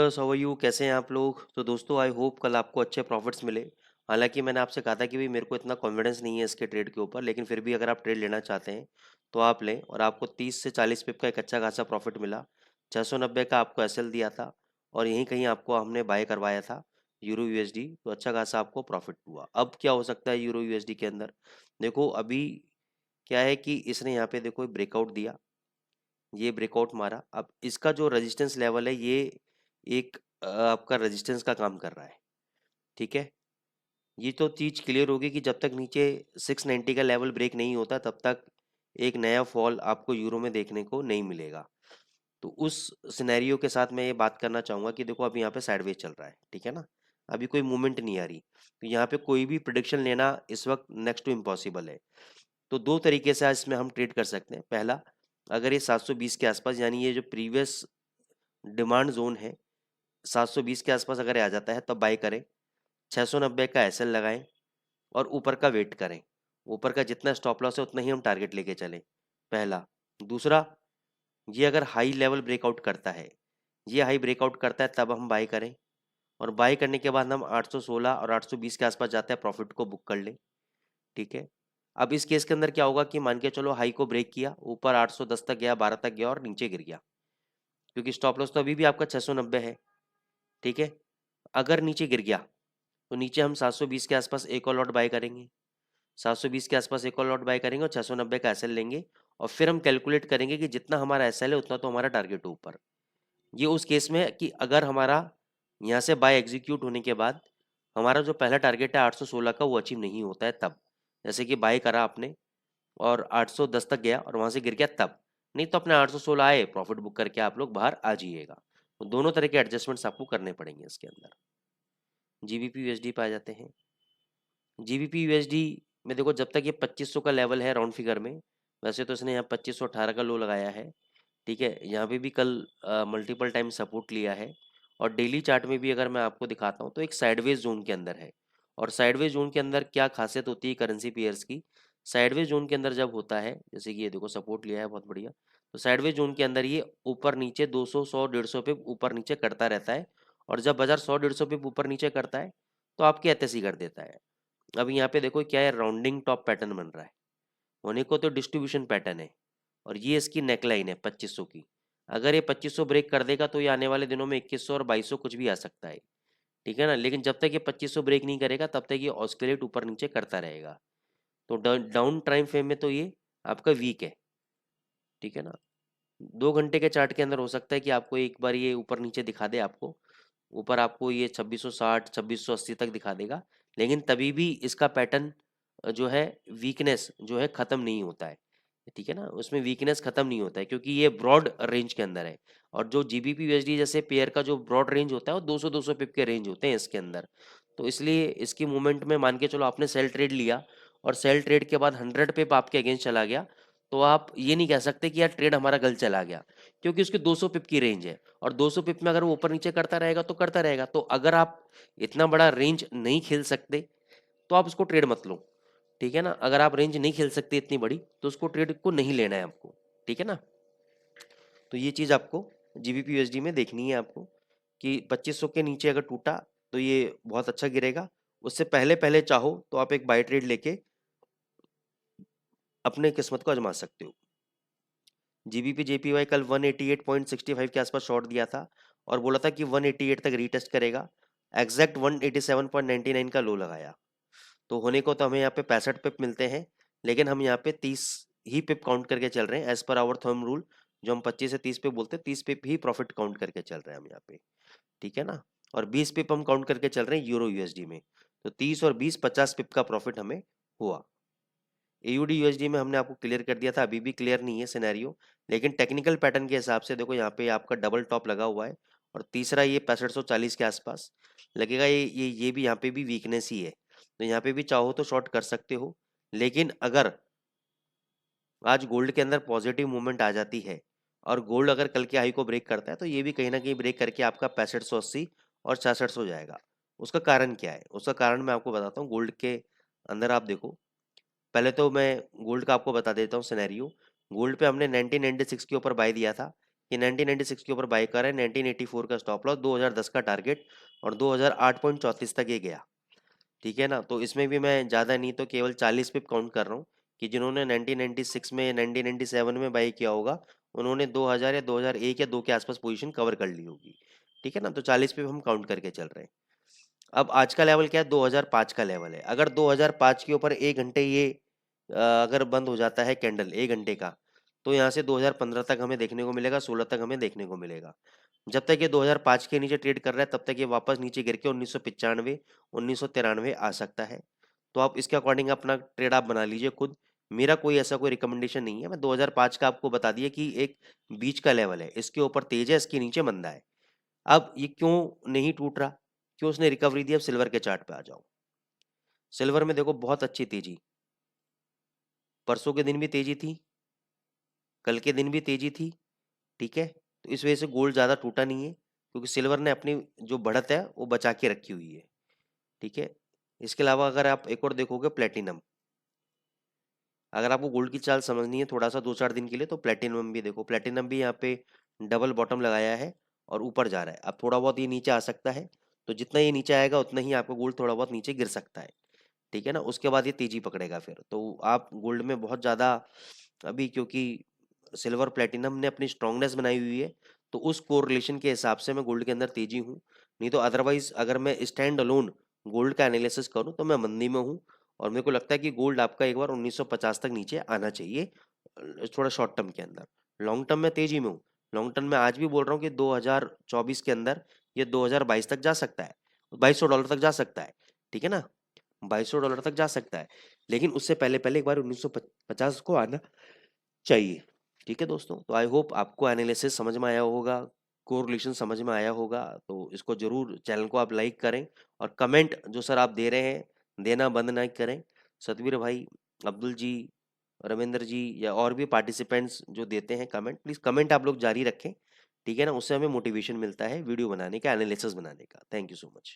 Viewers, how are you? कैसे हैं आप लोग? तो दोस्तों, आई होप कल आपको अच्छे प्रॉफिट्स मिले। हालांकि मैंने आपसे कहा था कि भाई मेरे को इतना कॉन्फिडेंस नहीं है इसके ट्रेड के ऊपर, लेकिन फिर भी अगर आप ट्रेड लेना चाहते हैं तो आप लें। और आपको 30 से 40 पिप का एक अच्छा खासा प्रॉफिट मिला। 690 का आपको एसएल दिया था और यहीं कहीं आपको हमने बाय करवाया था यूरो यूएसडी, तो अच्छा खासा आपको प्रॉफिट हुआ। अब क्या हो सकता है यूरो यूएसडी के अंदर? देखो अभी क्या है कि इसने यहाँ पे देखो ब्रेकआउट दिया, ये ब्रेकआउट मारा। अब इसका जो रेजिस्टेंस लेवल है ये एक आपका रेजिस्टेंस का काम कर रहा है। ठीक है, ये तो चीज़ क्लियर होगी कि जब तक नीचे 690 का लेवल ब्रेक नहीं होता तब तक एक नया फॉल आपको यूरो में देखने को नहीं मिलेगा। तो उस सिनेरियो के साथ मैं ये बात करना चाहूँगा कि देखो अभी यहाँ पे साइडवेज चल रहा है, ठीक है ना, अभी कोई मूवमेंट नहीं आ रही, तो यहाँ पे कोई भी प्रिडिक्शन लेना इस वक्त नेक्स्ट टू इम्पॉसिबल है। तो दो तरीके से इसमें हम ट्रेड कर सकते हैं। पहला, अगर ये 720 के आसपास, यानी ये जो प्रीवियस डिमांड जोन है 720 के आसपास अगर आ जाता है तब बाय करें। 690 का एसएल लगाएं और ऊपर का वेट करें। ऊपर का जितना स्टॉप लॉस है उतना ही हम टारगेट लेके चलें, पहला। दूसरा, ये अगर हाई लेवल ब्रेकआउट करता है, ये हाई ब्रेकआउट करता है तब हम बाय करें। और बाय करने के बाद हम 816 और 820 के आसपास जाते हैं, प्रॉफिट को बुक कर लें। ठीक है, अब इस केस के अंदर क्या होगा कि मान के चलो हाई को ब्रेक किया, ऊपर 810 तक गया, 12 तक गया और नीचे गिर गया, क्योंकि स्टॉप लॉस तो अभी भी आपका 690 है। ठीक है, अगर नीचे गिर गया तो नीचे हम 720 के आसपास एक और लॉट बाय करेंगे। 720 के आसपास एक और लॉट बाय करेंगे और 690 का एसएल लेंगे। और फिर हम कैलकुलेट करेंगे कि जितना हमारा एसएल है उतना तो हमारा टारगेट है ऊपर। ये उस केस में है कि अगर हमारा यहाँ से बाय एग्जीक्यूट होने के बाद हमारा जो पहला टारगेट है 816 का वो अचीव नहीं होता है तब, जैसे कि बाय करा आपने और 810 तक गया और वहाँ से गिर गया तब, नहीं तो अपने 816 आए प्रॉफिट बुक करके आप लोग बाहर आ जाइएगा। तो दोनों तरह के एडजस्टमेंट्स आपको करने पड़ेंगे इसके अंदर। जीबीपी यूएसडी पे आ जाते हैं। जीबीपी यूएसडी में देखो जब तक ये 2500 का लेवल है राउंड फिगर में, वैसे तो इसने यहाँ 2518 का लो लगाया है। ठीक है, यहाँ पे भी कल मल्टीपल टाइम सपोर्ट लिया है। और डेली चार्ट में भी अगर मैं आपको दिखाता हूँ तो एक साइडवेज जोन के अंदर है। और साइडवेज जोन के अंदर क्या खासियत होती है करेंसी पेयर्स की? साइडवेज जोन के अंदर जब होता है, जैसे कि ये देखो सपोर्ट लिया है बहुत बढ़िया, तो साइडवेज जोन के अंदर ये ऊपर नीचे 200 100 150 पे ऊपर नीचे करता रहता है। और जब बाजार 100 150 पे ऊपर नीचे करता है तो आपकी एतसी कर देता है। अब यहाँ पे देखो क्या है, राउंडिंग टॉप पैटर्न बन रहा है, होने को तो डिस्ट्रीब्यूशन पैटर्न है। और ये इसकी नेकलाइन है 2500 की। अगर ये 2500 ब्रेक कर देगा तो ये आने वाले दिनों में 2100 और 2200 कुछ भी आ सकता है। ठीक है ना, लेकिन जब तक ये 2500 ब्रेक नहीं करेगा तब तक ये ऑस्किलेट ऊपर नीचे करता रहेगा। तो डाउन टाइम फ्रेम में तो ये आपका वीक है। ठीक है ना, 2 घंटे के चार्ट के अंदर हो सकता है कि आपको एक बार ये ऊपर नीचे दिखा दे, आपको ऊपर आपको ये 2660 2680 तक दिखा देगा, लेकिन तभी भी इसका पैटर्न जो है, वीकनेस जो है ख़त्म नहीं होता है। ठीक है ना, उसमें वीकनेस ख़त्म नहीं होता है क्योंकि ये ब्रॉड रेंज के अंदर है। और जो जीबीपी यूएसडी जैसे पेयर का जो ब्रॉड रेंज होता है वो 200 पिप के रेंज होते हैं इसके अंदर। तो इसलिए इसकी मूवमेंट में मान के चलो आपने सेल ट्रेड लिया और सेल ट्रेड के बाद 100 पिप आपके अगेंस्ट चला गया, तो आप ये नहीं कह सकते कि यार ट्रेड हमारा गलत चला गया, क्योंकि उसकी 200 पिप की रेंज है। और 200 पिप में अगर वो ऊपर नीचे करता रहेगा तो करता रहेगा। तो अगर आप इतना बड़ा रेंज नहीं खेल सकते तो आप उसको ट्रेड मत लो। ठीक है ना, अगर आप रेंज नहीं खेल सकते इतनी बड़ी तो उसको ट्रेड को नहीं लेना है आपको। ठीक है ना, तो ये चीज़ आपको जीबीपी यूएसडी में देखनी है आपको कि 2500 के नीचे अगर टूटा तो ये बहुत अच्छा गिरेगा। उससे पहले पहले चाहो तो आप एक बाय ट्रेड लेके अपने किस्मत को आजमा सकते हो। जीबीपी जेपीवाई कल 188.65 के आसपास शॉर्ट दिया था और बोला था कि 188 तक रीटेस्ट करेगा। एग्जैक्ट 187.99 का लो लगाया। तो होने को तो हमें यहाँ पे 65 पिप मिलते हैं, लेकिन हम यहाँ पे 30 ही पिप काउंट करके चल रहे हैं as per hour thumb rule. जो हम 25 से 30 पिप बोलते हैं, 30 पिप ही प्रॉफिट काउंट करके चल रहे हैं हम यहाँ पे। ठीक है ना, और 20 पिप हम काउंट करके चल रहे हैं यूरो यूएसडी में। तो 30 और 20 50 पिप का प्रॉफिट हमें हुआ। एयूडी यूएसडी में हमने आपको क्लियर कर दिया था, अभी भी क्लियर नहीं है सिनेरियो, लेकिन टेक्निकल पैटर्न के हिसाब से देखो यहाँ पे आपका डबल टॉप लगा हुआ है। और तीसरा ये 6540 के आसपास लगेगा, ये भी यहाँ पे भी वीकनेस ही है। तो यहाँ पे भी चाहो तो शॉर्ट कर सकते हो। लेकिन अगर आज गोल्ड के अंदर पॉजिटिव मूवमेंट आ जाती है और गोल्ड अगर कल के हाई को ब्रेक करता है तो ये भी कहीं ना कहीं ब्रेक करके आपका 6580 और 6600 जाएगा। उसका कारण क्या है? उसका कारण मैं आपको बताता हूँ। गोल्ड के अंदर आप देखो, पहले तो मैं गोल्ड का आपको बता देता हूँ सिनेरियो। गोल्ड पे हमने 1996 के ऊपर बाय दिया था कि 1996 के ऊपर बाई कर रहा है, 1984 का स्टॉप लॉस, 2010 का टारगेट और 2008.34 तक ये गया। ठीक है ना, तो इसमें भी मैं ज़्यादा नहीं तो केवल 40 पिप काउंट कर रहा हूँ कि जिन्होंने 1996 में 1997 में बाई किया होगा उन्होंने 2000 या 2001 या 2 के आसपास पोजीशन कवर कर ली होगी। ठीक है ना, तो 40 पिप हम काउंट करके चल रहे हैं। अब आज का लेवल क्या है, 2005 का लेवल है। अगर 2005 के ऊपर 1 घंटे ये अगर बंद हो जाता है कैंडल 1 घंटे का, तो यहाँ से 2015 तक हमें देखने को मिलेगा, 16 तक हमें देखने को मिलेगा। जब तक ये 2005 के नीचे ट्रेड कर रहा है तब तक ये वापस नीचे गिर के 1995 1993 आ सकता है। तो आप इसके अकॉर्डिंग अपना ट्रेड आप बना लीजिए खुद। मेरा कोई ऐसा कोई रिकमेंडेशन नहीं है, मैं 2005 का आपको बता दिया कि एक बीच का लेवल है, इसके ऊपर तेज है, इसके नीचे मंदा है। अब ये क्यों नहीं टूट रहा, क्यों उसने रिकवरी दी? अब सिल्वर के चार्ट पे आ जाओ। सिल्वर में देखो बहुत अच्छी तेजी, परसों के दिन भी तेजी थी, कल के दिन भी तेजी थी। ठीक है, तो इस वजह से गोल्ड ज़्यादा टूटा नहीं है क्योंकि सिल्वर ने अपनी जो बढ़त है वो बचा के रखी हुई है। ठीक है, इसके अलावा अगर आप एक और देखोगे प्लेटिनम, अगर आपको गोल्ड की चाल समझनी है थोड़ा सा 2-4 दिन के लिए तो प्लेटिनम भी देखो। प्लेटिनम भी यहाँ पे डबल बॉटम लगाया है और ऊपर जा रहा है। अब थोड़ा बहुत ये नीचे आ सकता है, तो जितना ये नीचे आएगा उतना ही आपका गोल्ड थोड़ा बहुत नीचे गिर सकता है। ठीक है ना, उसके बाद ये तेजी पकड़ेगा फिर तो आप गोल्ड में बहुत ज़्यादा अभी, क्योंकि सिल्वर प्लेटिनम ने अपनी स्ट्रांगनेस बनाई हुई है, तो उस कोरिलेशन के हिसाब से मैं गोल्ड के अंदर तेजी हूँ। नहीं तो अदरवाइज अगर मैं स्टैंड अलोन गोल्ड का एनालिसिस करूँ तो मैं मंदी में हूँ। और मेरे को लगता है कि गोल्ड आपका एक बार 1950 तक नीचे आना चाहिए, थोड़ा शॉर्ट टर्म के अंदर। लॉन्ग टर्म में तेजी में हूँ। लॉन्ग टर्म में आज भी बोल रहा हूँ कि 2024 के अंदर ये 2022 तक जा सकता है, $2200 तक जा सकता है। ठीक है ना, $2200 तक जा सकता है, लेकिन उससे पहले पहले एक बार 1950 को आना चाहिए। ठीक है दोस्तों, तो आई होप आपको एनालिसिस समझ में आया होगा, कोरिलेशन समझ में आया होगा। तो इसको जरूर, चैनल को आप लाइक करें और कमेंट जो सर आप दे रहे हैं देना बंद ना करें। सतवीर भाई, अब्दुल जी, रविंद्र जी या और भी पार्टिसिपेंट्स जो देते हैं कमेंट, प्लीज़ कमेंट आप लोग जारी रखें। ठीक है ना, उससे हमें मोटिवेशन मिलता है वीडियो बनाने का, एनालिसिस बनाने का। Thank you so much.